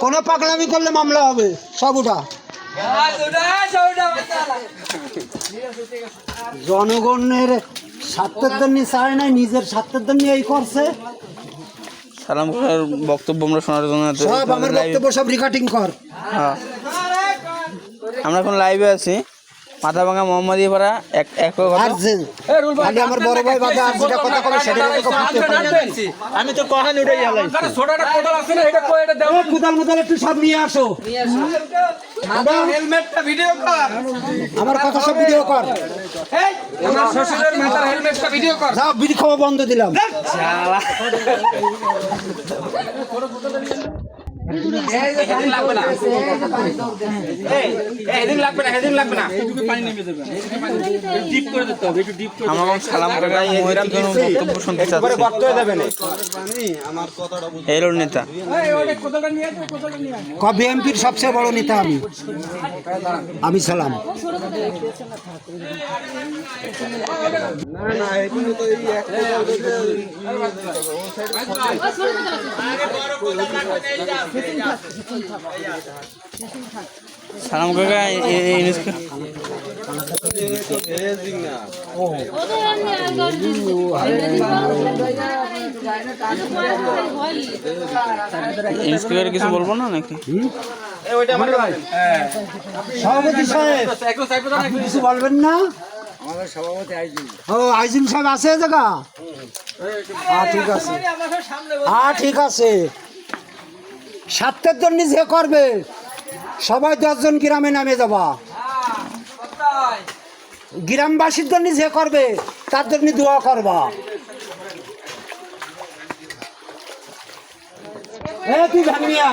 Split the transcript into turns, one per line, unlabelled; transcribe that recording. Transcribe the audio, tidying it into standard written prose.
কোনো পাগলামি করলে মামলা হবে, সব উঠা। জনগণের স্বার্থের জন্য চায় নাই, নিজের স্বার্থের জন্য এই করছে।
সালাম বক্তব্য আমরা শোনার জন্য
সব আমার বক্তব্য সব রেকর্ডিং কর।
হ্যাঁ, আমরা এখন লাইভে আছি মাথাভাঙা মোহাম্মদী পাড়া এক
খালি আমার বড় ভাই বাদে আর যেটা কথা কবে সেটা
আমি তো কহানি উঠে গেলাম। ছোটটা কোদাল আছে না, এটা কই, এটা দাও।
কোদাল মোদাল একটু সব নিয়ে আসো।
হেলমেটটা ভিডিও কর,
আমার কথা সব ভিডিও কর।
এই আমার শ্বশুরের মাথার হেলমেটটা ভিডিও কর।
যাও, বিড়ি খাওয়া বন্ধ দিলাম।
হেদিন লাগবে না, হেদিন লাগবে না, হেদিন লাগবে না। পানি নেমে যাবে, ডিপ করে দিতে হবে, একটু ডিপ করে।
আমরা সালাম কাকা মহিরাম বক্তব্য শুনতে চাচ্ছি।
গর্ত হয়ে যাবে না।
এর নেতা
বিএনপির সবচেয়ে বড় নেতা আমি সালাম।
সালাম কাকা কিছু বলবো না নাকি?
সভাপতি সাহেব কিছু বলবেন না? ও আইজিন সাহেব আছে জায়গা? ঠিক আছে, ঠিক আছে। স্বার্থের জন্য যে করবে সবাই 10 জন গ্রামে নামে যাবা। গ্রামবাসীর জন্য যে করবে তার জন্য দোয়া করবা। তুই ভাঙিয়া